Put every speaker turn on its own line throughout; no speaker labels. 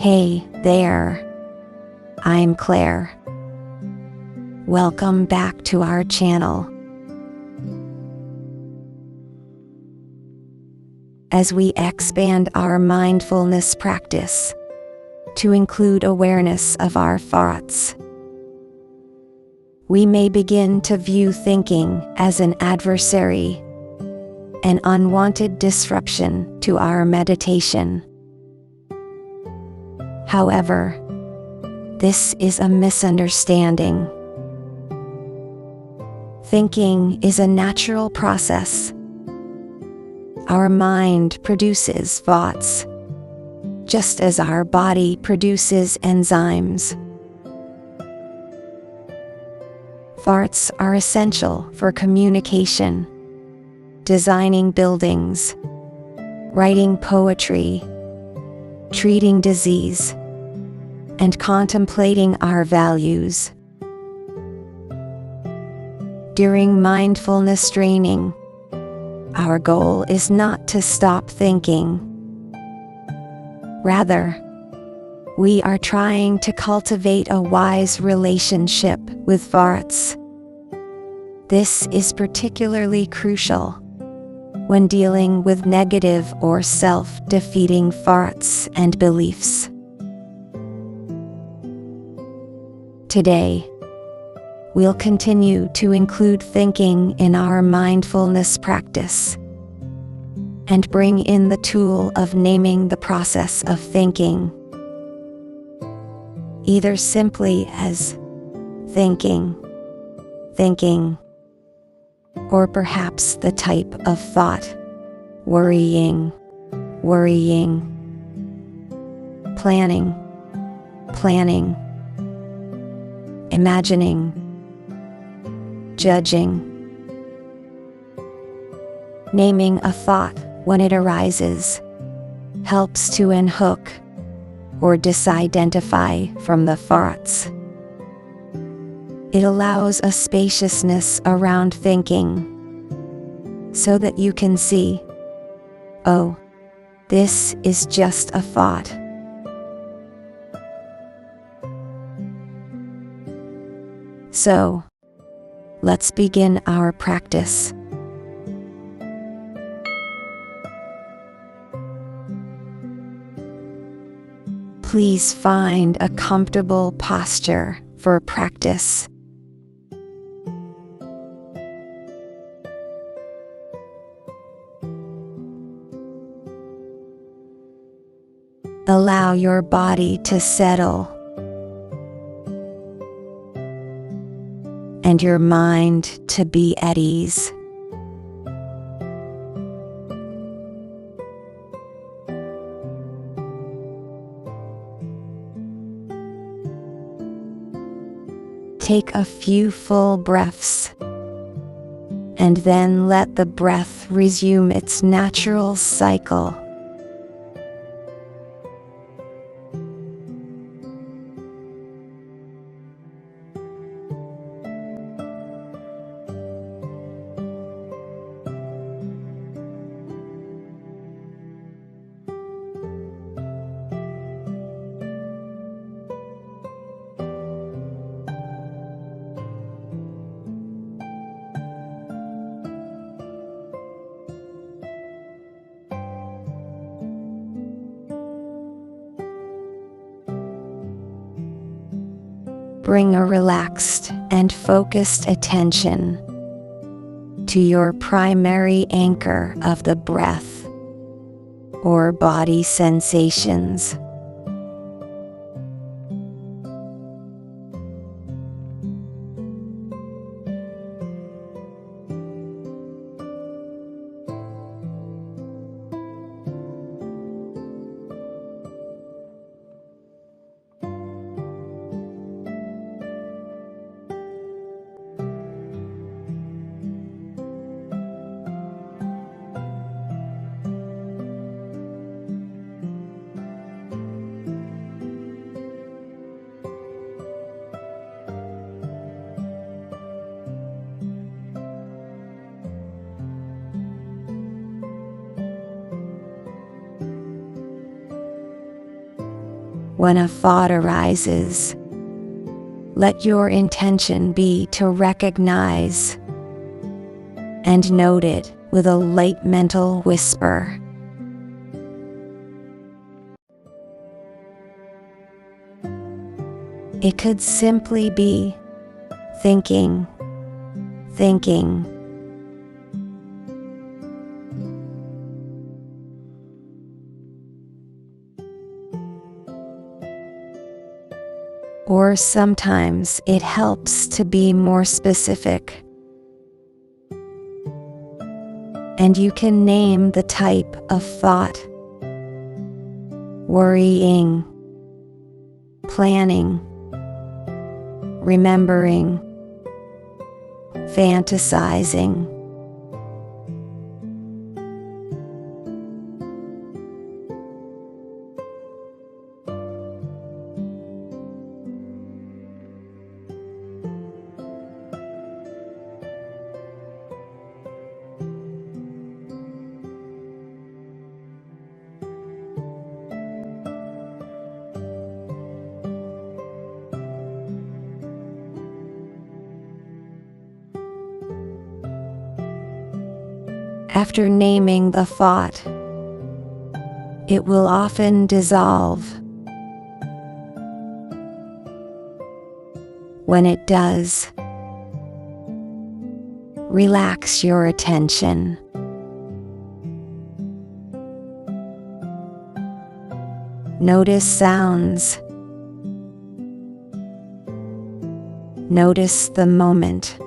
Hey there, I'm Claire. Welcome back to our channel. As we expand our mindfulness practice to include awareness of our thoughts, we may begin to view thinking as an adversary, an unwanted disruption to our meditation. However, this is a misunderstanding. Thinking is a natural process. Our mind produces thoughts, just as our body produces enzymes. Thoughts are essential for communication, designing buildings, writing poetry, treating disease, and contemplating our values. During mindfulness training, our goal is not to stop thinking. Rather, we are trying to cultivate a wise relationship with thoughts. This is particularly crucial when dealing with negative or self-defeating thoughts and beliefs. Today, we'll continue to include thinking in our mindfulness practice and bring in the tool of naming the process of thinking, either simply as thinking, or perhaps the type of thought, worrying, planning, imagining, judging. Naming a thought when it arises helps to unhook or disidentify from the thoughts. It allows a spaciousness around thinking, so that you can see, oh, this is just a thought. So, let's begin our practice. Please find a comfortable posture for practice. Allow your body to settle and your mind to be at ease. Take a few full breaths, and then let the breath resume its natural cycle. Bring a relaxed and focused attention to your primary anchor of the breath or body sensations. When a thought arises, let your intention be to recognize and note it with a light mental whisper. It could simply be thinking. Or sometimes it helps to be more specific, and you can name the type of thought: worrying, planning, remembering, fantasizing. After naming the thought, it will often dissolve. When it does, relax your attention. Notice sounds. Notice the moment.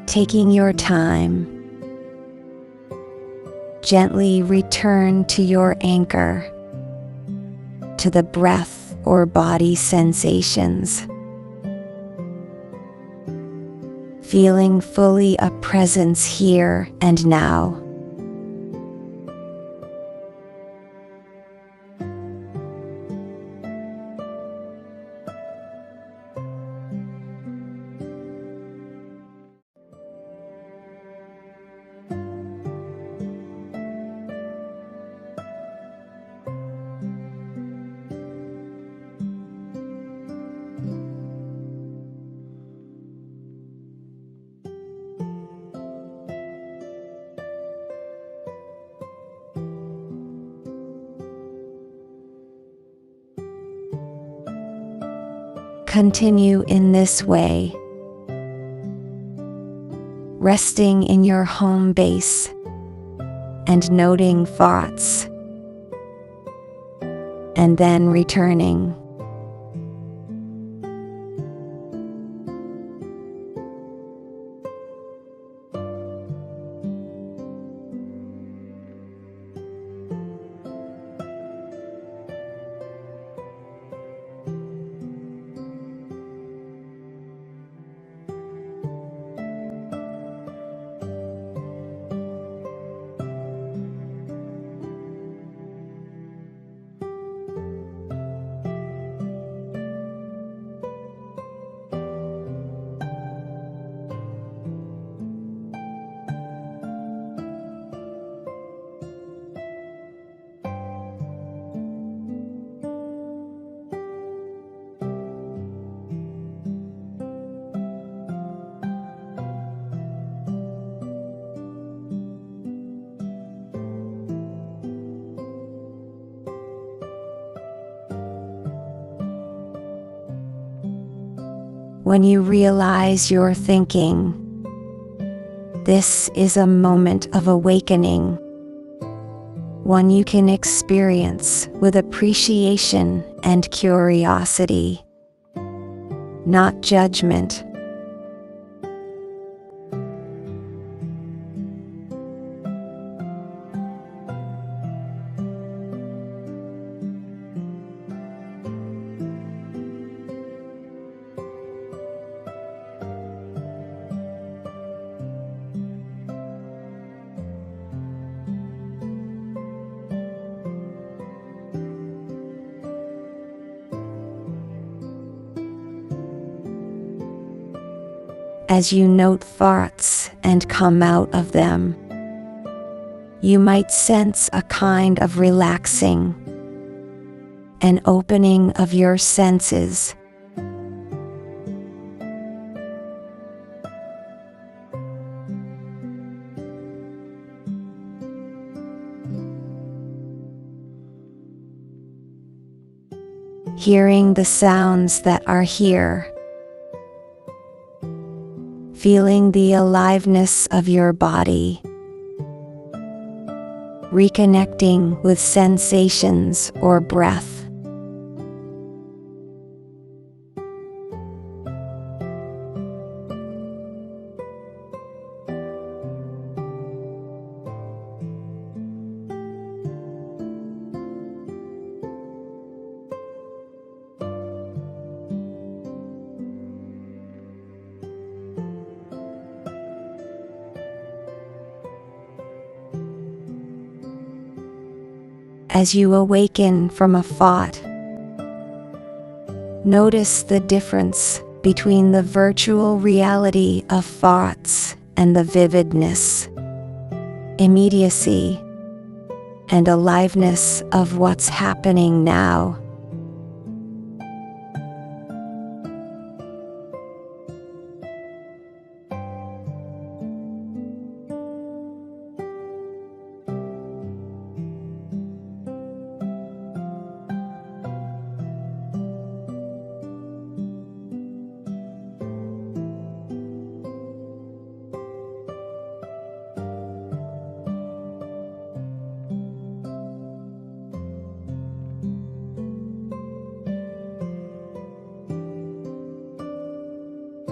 Taking your time, gently return to your anchor, to the breath or body sensations, feeling fully a presence here and now. Continue in this way, resting in your home base and noting thoughts, and then returning. When you realize you're thinking, this is a moment of awakening, one you can experience with appreciation and curiosity, not judgment. As you note thoughts and come out of them, you might sense a kind of relaxing, an opening of your senses. Hearing the sounds that are here, feeling the aliveness of your body, reconnecting with sensations or breath. As you awaken from a thought, notice the difference between the virtual reality of thoughts and the vividness, immediacy, and aliveness of what's happening now.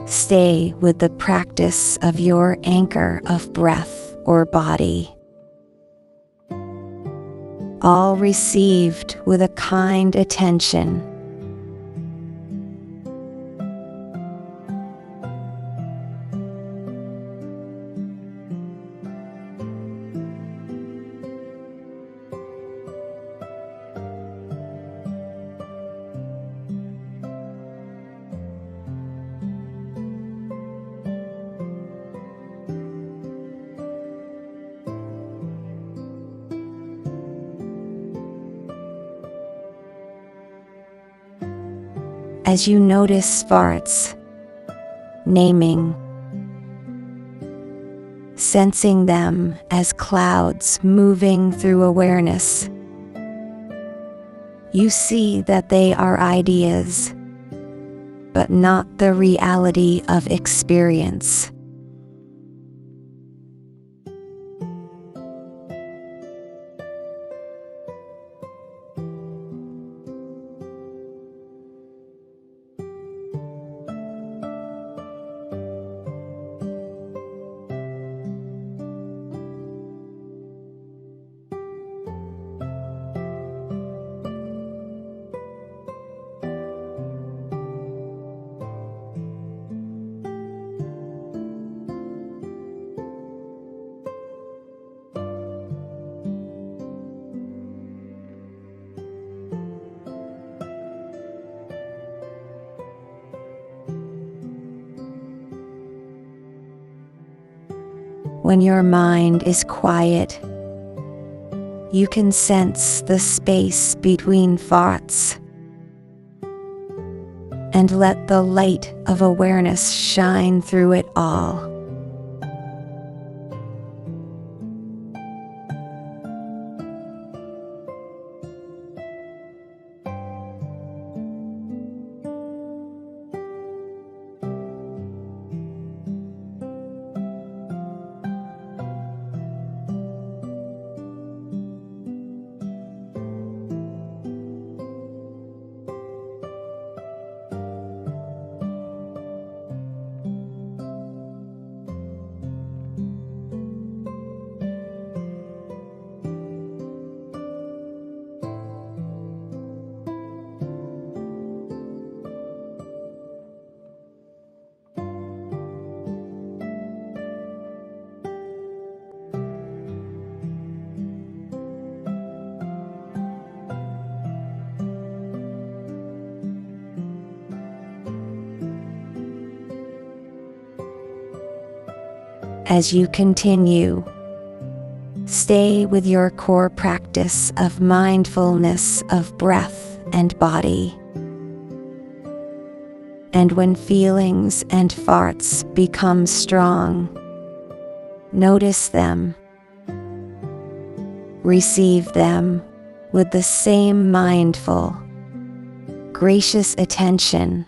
Stay with the practice of your anchor of breath or body, all received with a kind attention. As you notice thoughts, naming, sensing them as clouds moving through awareness, you see that they are ideas, but not the reality of experience. When your mind is quiet, you can sense the space between thoughts and let the light of awareness shine through it all. as you continue. Stay with your core practice of mindfulness of breath and body. And when feelings and thoughts become strong, notice them. Receive them with the same mindful, gracious attention.